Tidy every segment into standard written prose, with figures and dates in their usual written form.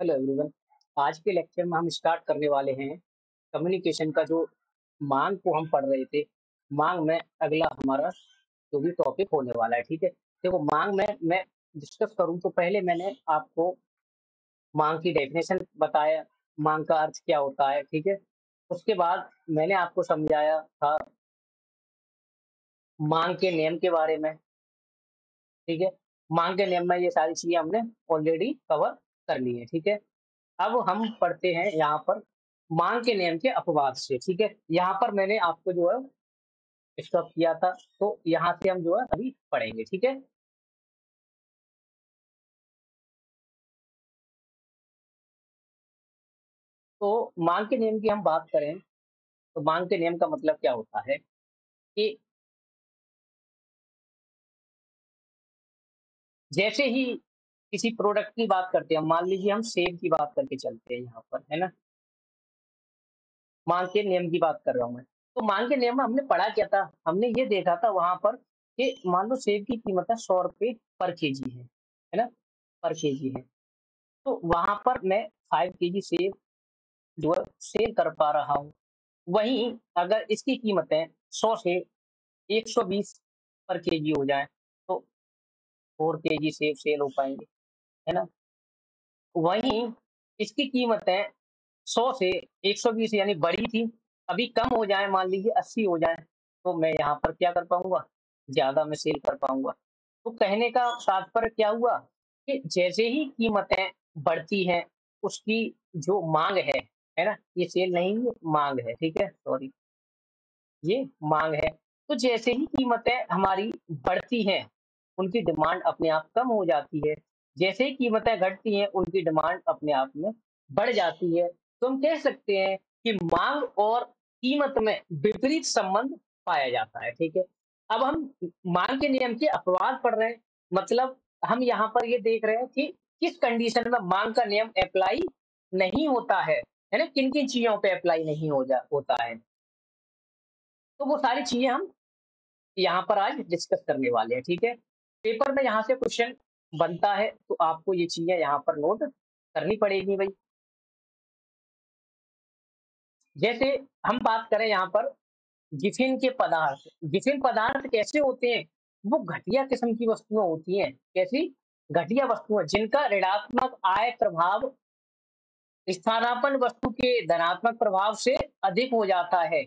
Hello everyone. आज के lecture में हम स्टार्ट करने वाले हैं कम्युनिकेशन का जो मांग को हम पढ़ रहे थे। मांग में अगला हमारा जो भी टॉपिक होने वाला है, ठीक है। देखो, मांग में मैं डिस्कस करूं तो पहले मैंने आपको मांग की डेफिनेशन बताया, मांग का अर्थ क्या होता है, ठीक है। उसके बाद मैंने आपको समझाया था मांग के नियम के बारे में, ठीक है। मांग के नियम में ये सारी चीजें हमने ऑलरेडी कवर कर ली है, ठीक है। अब हम पढ़ते हैं यहाँ पर मांग के नियम के अपवाद से, ठीक है। यहाँ पर मैंने आपको जो है स्टॉप किया था, तो यहाँ से हम जो है अभी पढ़ेंगे, ठीक है। तो मांग के नियम की हम बात करें तो मांग के नियम का मतलब क्या होता है कि जैसे ही किसी प्रोडक्ट की बात करते हैं, मान लीजिए हम सेब की बात करके चलते हैं यहाँ पर, है ना। मांग के नियम की बात कर रहा हूँ मैं। तो मांग के नियम में हमने पढ़ा क्या था, हमने ये देखा था वहां पर कि मान लो सेब की कीमत है 100 रुपए पर केजी है ना, पर केजी है। तो वहां पर मैं 5 केजी सेब जो है सेल कर पा रहा हूँ। वहीं अगर इसकी कीमतें 100 से 120 पर केजी हो जाए तो 4 केजी सेब सेल हो पाएंगे, है ना। वहीं इसकी कीमतें 100 से 120 यानी बढ़ी थी, अभी कम हो जाए, मान लीजिए 80 हो जाए, तो मैं यहाँ पर क्या कर पाऊंगा, ज्यादा मैं सेल कर पाऊंगा। तो कहने का तात्पर्य क्या हुआ कि जैसे ही कीमतें बढ़ती हैं, उसकी जो मांग है ना, ये सेल नहीं है, मांग है, ठीक है, सॉरी, ये मांग है। तो जैसे ही कीमतें हमारी बढ़ती हैं, उनकी डिमांड अपने आप कम हो जाती है। जैसे ही कीमतें घटती हैं, उनकी डिमांड अपने आप में बढ़ जाती है। तो हम कह सकते हैं कि मांग और कीमत में विपरीत संबंध पाया जाता है, ठीक है। अब हम मांग के नियम के अपवाद पढ़ रहे हैं, मतलब हम यहाँ पर ये देख रहे हैं कि किस कंडीशन में मांग का नियम अप्लाई नहीं होता है ना, किन किन चीजों पे अप्लाई नहीं होता है। तो वो सारी चीजें हम यहाँ पर आज डिस्कस करने वाले हैं, ठीक है। पेपर में यहाँ से क्वेश्चन बनता है, तो आपको ये चीजें यहाँ पर नोट करनी पड़ेगी भाई। जैसे हम बात करें यहाँ पर गिफिन के पदार्थ, गिफिन पदार्थ कैसे होते हैं, वो घटिया किस्म की वस्तुएं होती हैं। कैसी घटिया वस्तुएं, जिनका ऋणात्मक आय प्रभाव स्थानापन्न वस्तु के धनात्मक प्रभाव से अधिक हो जाता है।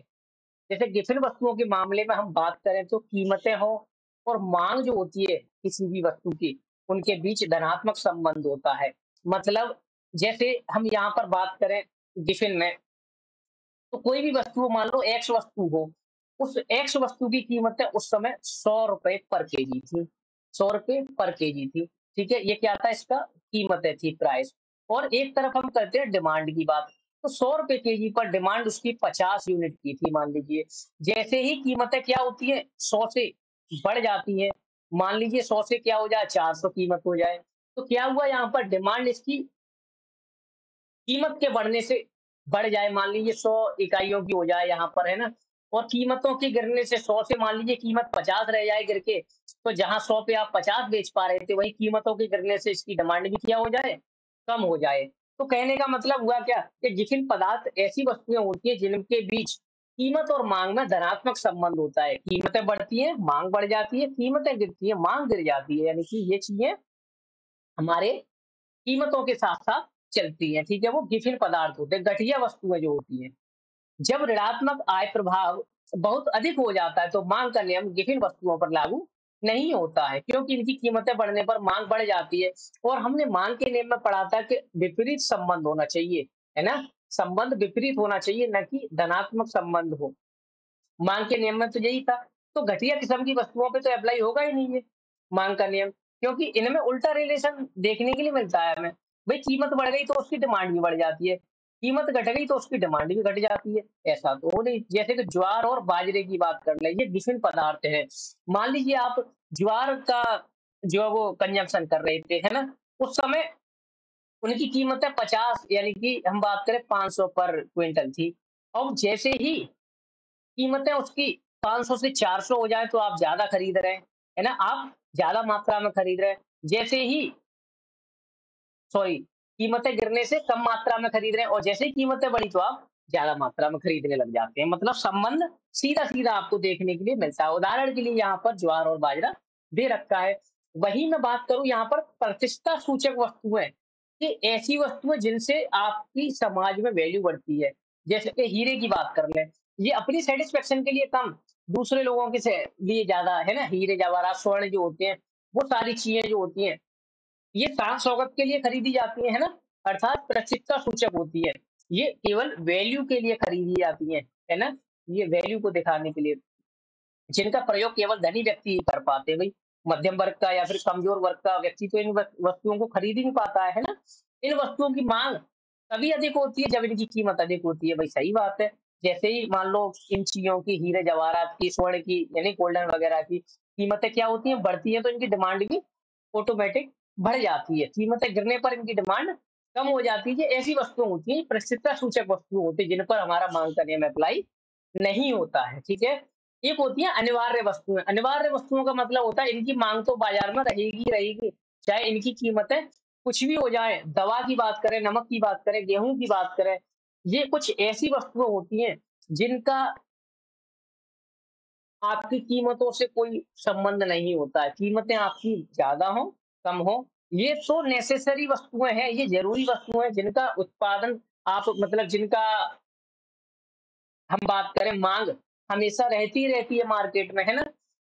जैसे गिफिन वस्तुओं के मामले में हम बात करें तो कीमतें हो और मांग जो होती है किसी भी वस्तु की, उनके बीच धनात्मक संबंध होता है। मतलब जैसे हम यहाँ पर बात करें गिफिन में, तो कोई भी वस्तु हो, मान लो एक्स वस्तु हो, उस एक्स वस्तु की कीमत है उस समय 100 रुपए पर केजी थी, 100 रुपए पर केजी थी, ठीक है। ये क्या था, इसका कीमत है, थी प्राइस। और एक तरफ हम करते हैं डिमांड की बात, तो 100 रुपए केजी पर डिमांड उसकी 50 यूनिट की थी, मान लीजिए। जैसे ही कीमतें क्या होती है, 100 से बढ़ जाती है, मान लीजिए 100 से क्या हो जाए, 400 कीमत हो जाए, तो क्या हुआ, यहाँ पर डिमांड इसकी कीमत के बढ़ने से बढ़ जाए, मान लीजिए 100 इकाइयों की हो जाए यहाँ पर, है ना। और कीमतों के गिरने से 100 से मान लीजिए कीमत 50 रह जाए गिर के, तो जहां 100 पे आप 50 बेच पा रहे थे, वही कीमतों के गिरने से इसकी डिमांड भी क्या हो जाए, कम हो जाए। तो कहने का मतलब हुआ क्या कि गिफिन पदार्थ ऐसी वस्तुएं होती है जिनके बीच कीमत और मांग में धनात्मक संबंध होता है। कीमतें बढ़ती हैं, मांग बढ़ जाती है, कीमतें गिरती है, मांग गिर जाती है, यानी कि ये चीजें हमारे कीमतों के साथ-साथ चलती हैं, ठीक है? वो गिफिन पदार्थ होते हैं, घटिया वस्तुएँ जो होती हैं। जब ऋणात्मक आय प्रभाव बहुत अधिक हो जाता है, तो माँग का नियम गिफिन वस्तुओं पर लागू नहीं होता है, क्योंकि इनकी कीमतें बढ़ने पर माँग बढ़ जाती है। और हमने माँग के नियम में पढ़ा था कि विपरीत संबंध होना चाहिए, है ना? संबंध विपरीत होना चाहिए, ना कि धनात्मक संबंध हो। माँग के नियम में तो यही था। तो घटिया किस्म की वस्तुओं पे तो अप्लाई होगा ही नहीं ये माँग का नियम, क्योंकि इनमें उल्टा रिलेशन देखने के लिए मिलता है हमें। भई कीमत बढ़ गई तो उसकी डिमांड भी बढ़ जाती है, कीमत घट गई तो उसकी डिमांड भी घट जाती है। ऐसा तो हो नहीं। जैसे कि ज्वार और बाजरे की बात कर लें, ये विभिन्न पदार्थ हैं। मान लीजिए आप ज्वार का जो है वो कंजम्पशन कर रहे थे, है ना? उस समय उनकी कीमतें 50 यानी कि हम बात करें 500 पर क्विंटल थी। अब जैसे ही कीमतें उसकी 500 से 400 हो जाए तो आप ज़्यादा खरीद रहे हैं, है ना? आप ज़्यादा मात्रा में खरीद रहे हैं। जैसे ही सॉरी कीमतें गिरने से कम मात्रा में खरीद रहे हैं और जैसे ही कीमतें बढ़ी तो आप ज़्यादा मात्रा में खरीदने लग जाते हैं। मतलब संबंध सीधा-सीधा आपको देखने के लिए मिलता है। उदाहरण के लिए यहाँ पर ज्वार और बाजरा दे रखा है। वहीं मैं बात करूँ यहाँ पर प्रतिष्ठा सूचक वस्तुएँ, कि ऐसी वस्तुएँ जिनसे आपकी समाज में वैल्यू बढ़ती है। जैसे कि हीरे की बात कर लें, ये अपनी सैटिस्फैक्शन के लिए कम, दूसरे लोगों के से लिए ज़्यादा, है ना? हीरे, जवाहरात, स्वर्ण जो होते हैं, वो सारी चीज़ें जो होती हैं, ये शान-शौकत के लिए खरीदी जाती है ना? अर्थात प्रतिष्ठा सूचक होती है। ये केवल वैल्यू के लिए खरीदी जाती हैं, है ना? ये वैल्यू को दिखाने के लिए, जिनका प्रयोग केवल धनी व्यक्ति ही कर पाते हैं। भई मध्यम वर्ग का या फिर कमज़ोर वर्ग का व्यक्ति तो इन वस्तुओं को खरीद ही नहीं पाता है ना? इन वस्तुओं की माँग तभी अधिक होती है जब इनकी कीमत अधिक होती है। भई सही बात है। जैसे ही मान लो इन चीज़ों की, हीरे जवाहरात की, स्वर्ण की, यानी गोल्डन वगैरह की कीमतें क्या होती हैं, बढ़ती हैं, तो इनकी डिमांड भी ऑटोमैटिक बढ़ जाती है। कीमतें गिरने पर इनकी डिमांड कम हो जाती है। ये ऐसी वस्तुएँ होती हैं, प्रतिष्ठा सूचक वस्तु होती है, जिन पर हमारा माँग का नियम अप्लाई नहीं होता है, ठीक है? एक होती है अनिवार्य वस्तुएँ। अनिवार्य वस्तुओं का मतलब होता है इनकी माँग तो बाज़ार में रहेगी ही रहेगी, चाहे इनकी कीमतें कुछ भी हो जाएँ। दवा की बात करें, नमक की बात करें, गेहूँ की बात करें, ये कुछ ऐसी वस्तुएँ होती हैं, जिनका आपकी कीमतों से कोई संबंध नहीं होता है। कीमतें आपकी ज़्यादा हों, कम हों, ये तो नेसेसरी वस्तुएँ हैं, ये ज़रूरी वस्तुएँ हैं, जिनका उत्पादन आप मतलब जिनका हम बात करें माँग हमेशा रहती ही रहती है मार्केट में, है ना?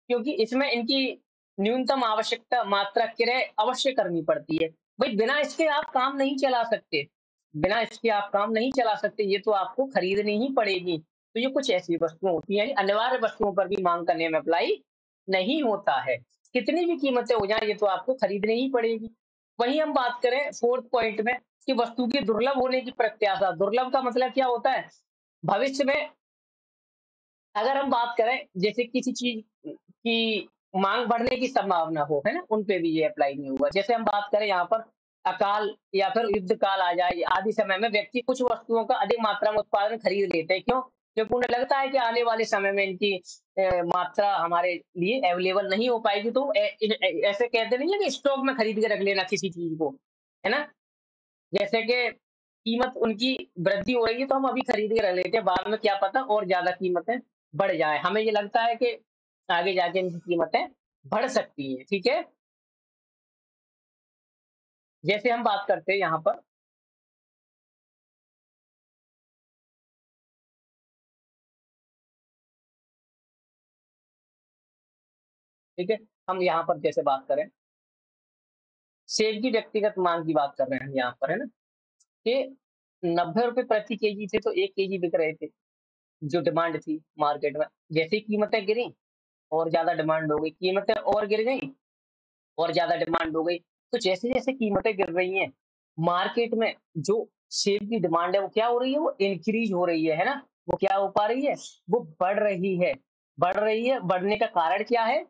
क्योंकि इसमें इनकी न्यूनतम आवश्यकता मात्रा क्रय अवश्य करनी पड़ती है। भई बिना इसके आप काम नहीं चला सकते, बिना इसके आप काम नहीं चला सकते, ये तो आपको खरीदनी ही पड़ेगी। तो ये कुछ ऐसी वस्तुएँ होती हैं, अनिवार्य वस्तुओं पर भी माँग का नियम अप्लाई नहीं होता है। कितनी भी कीमतें हो जाएँ, ये तो आपको खरीदनी ही पड़ेगी। वहीं हम बात करें 4th पॉइंट में कि वस्तु की दुर्लभ होने की प्रत्याशा। दुर्लभ का मतलब क्या होता है? भविष्य में अगर हम बात करें जैसे किसी चीज़ की माँग बढ़ने की संभावना हो, है ना? उन पे भी ये अप्लाई नहीं होगा। जैसे हम बात करें यहाँ पर अकाल या फिर युद्ध काल आ जाए आदि समय में व्यक्ति कुछ वस्तुओं का अधिक मात्रा में उत्पादन खरीद लेते हैं। क्यों? क्योंकि उन्हें लगता है कि आने वाले समय में इनकी मात्रा हमारे लिए अवेलेबल नहीं हो पाएगी, तो ऐसे कहते नहीं है कि स्टॉक में खरीद के रख लेना किसी चीज़ को, है ना? जैसे कि कीमत उनकी वृद्धि हो रही है तो हम अभी खरीद के रख लेते हैं, बाद में क्या पता और ज़्यादा कीमतें बढ़ जाएँ। हमें ये लगता है कि आगे जाके इनकी कीमतें बढ़ सकती हैं, ठीक है? जैसे हम बात करते हैं यहाँ पर, ठीक है? हम यहाँ पर जैसे बात करें, सेब की व्यक्तिगत माँग की बात कर रहे हैं हम यहाँ पर, है ना? कि ₹90 प्रति केजी थे तो 1 केजी बिक रहे थे, जो डिमांड थी मार्केट में। जैसे ही कीमतें गिरी और ज़्यादा डिमांड हो गई, कीमतें और गिर गई और ज़्यादा डिमांड हो गई। तो जैसे-जैसे कीमतें गिर रही हैं, मार्केट में जो सेब की डिमांड है वो क्या हो रही है? वो इंक्रीज़ हो रही है ना? वो क्या हो पा रही है? वो बढ़ रही है। बढ़ रही है, बढ़ने का कारण क्या है?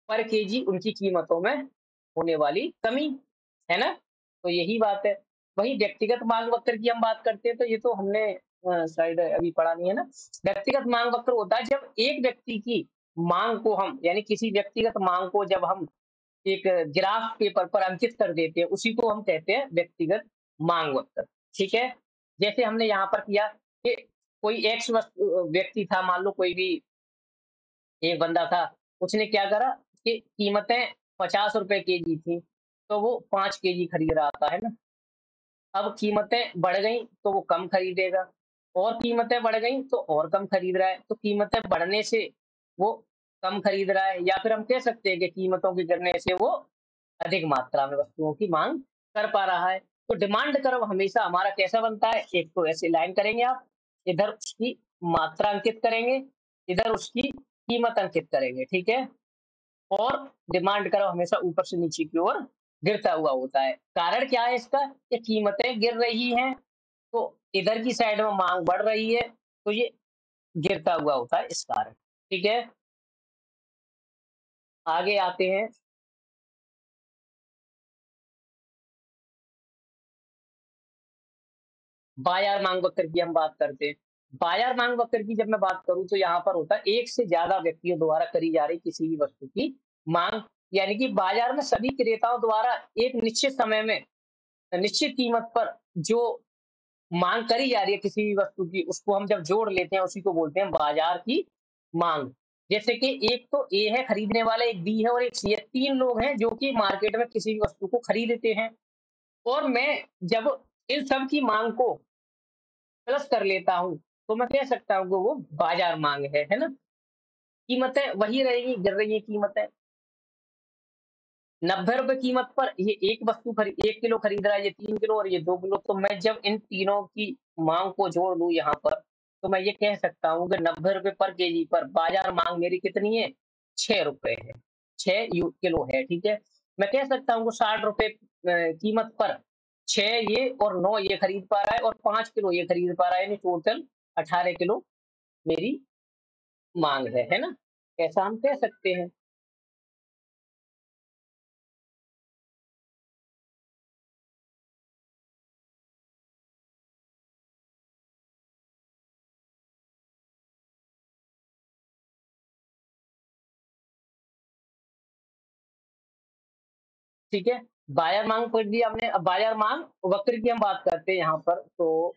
पर केजी उनकी कीमतों में होने वाली कमी, है ना? तो यही बात है। वहीं व्यक्तिगत मांग वक्र की हम बात करते हैं तो ये तो हमने शायद अभी पढ़ा नहीं है ना? व्यक्तिगत मांग वक्र होता है जब एक व्यक्ति की माँग को हम यानी किसी व्यक्तिगत माँग को जब हम एक ग्राफ पेपर पर अंकित कर देते हैं, उसी को हम कहते हैं व्यक्तिगत मांग वक्र, ठीक है? जैसे हमने यहाँ पर किया कि कोई एक्स व्यक्ति था, मान लो कोई भी एक बंदा था, उसने क्या करा कि कीमतें ₹50 केजी थी, तो वो 5 केजी खरीद रहा था, है ना? अब कीमतें बढ़ गई, तो वो कम खरीदेगा और कीमतें बढ़ गई, तो और कम खरीद रहा है। तो कीमतें बढ़ने से वो कम खरीद रहा है या फिर हम कह सकते हैं कि कीमतों के गिरने से वो अधिक मात्रा में वस्तुओं की माँग कर पा रहा है। तो डिमांड कर्व हमेशा हमारा कैसा बनता है? एक तो ऐसे लाइन करेंगे आप, इधर उसकी मात्रा अंकित करेंगे, इधर उसकी कीमत अंकित करेंगे, ठीक है? और डिमांड कर्व हमेशा ऊपर से नीचे की ओर गिरता हुआ होता है। कारण क्या है इसका? कि कीमतें गिर रही हैं, तो इधर की साइड में माँग बढ़ रही है, तो ये गिरता हुआ होता है इस कारण, ठीक है? आगे आते हैं, बाजार मांग वक्र की हम बात करते हैं। बाजार मांग वक्र की जब मैं बात करूँ तो यहाँ पर होता है एक से ज़्यादा व्यक्तियों द्वारा करी जा रही किसी भी वस्तु की माँग, यानी कि बाजार में सभी क्रेताओं द्वारा एक निश्चित समय में निश्चित कीमत पर जो माँग करी जा रही है किसी भी वस्तु की, उसको हम जब जोड़ लेते हैं, उसी को बोलते हैं बाज़ार की माँग। जैसे कि एक तो ए है खरीदने वाला, एक बी है और एक सी है। 3 लोग हैं जो कि मार्केट में किसी भी वस्तु को खरीदते हैं और मैं जब इन सब की माँग को प्लस कर लेता हूँ, तो मैं कह सकता हूँ कि वो बाज़ार माँग है ना? कीमतें वही रहेगी, गिर रही हैं कीमतें। ₹90 कीमत पर ये एक वस्तु 1 किलो खरीद रहा है, ये 3 किलो और ये 2 किलो, तो मैं जब इन तीनों की माँग को जोड़ दूँ यहाँ पर, तो मैं ये कह सकता हूँ कि ₹90 पर केजी पर बाज़ार माँग मेरी कितनी है? ₹6 है। 6 किलो है, ठीक है? मैं कह सकता हूँ कि ₹60 कीमत पर 6 ये और 9 ये खरीद पा रहा है और 5 किलो ये खरीद पा रहा है, यानी टोटल 18 किलो मेरी माँग है ना? ऐसा हम कह सकते हैं। ठीक है? बाजार माँग पढ़ ली आपने, अब बाजार माँग वक्र की हम बात करते हैं यहाँ पर, तो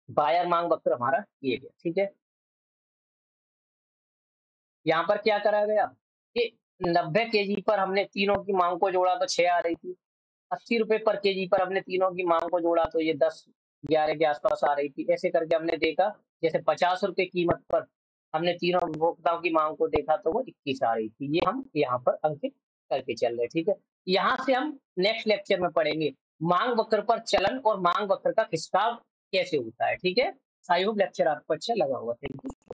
बाजार माँग वक्र हमारा ये गया, ठीक है? यहाँ पर क्या करा गया कि 90 केजी पर हमने तीनों की माँग को जोड़ा तो 6 आ रही थी। ₹80 पर केजी पर हमने तीनों की माँग को जोड़ा तो ये 10-11 के आस-पास आ रही थी। ऐसे करके हमने देखा, जैसे ₹50 कीमत पर हमने तीनों उपभोक्ताओं की माँग को देखा तो वो 21 आ रही थी। ये हम यहाँ पर अंकित करके चल रहे हैं, ठीक है? यहाँ से हम नेक्स्ट लेक्चर में पढ़ेंगे माँग वक्र पर चलन और माँग वक्र का खिसकाव कैसे होता है, ठीक है? आई होप लेक्चर आपको अच्छा लगा होगा। Thank you.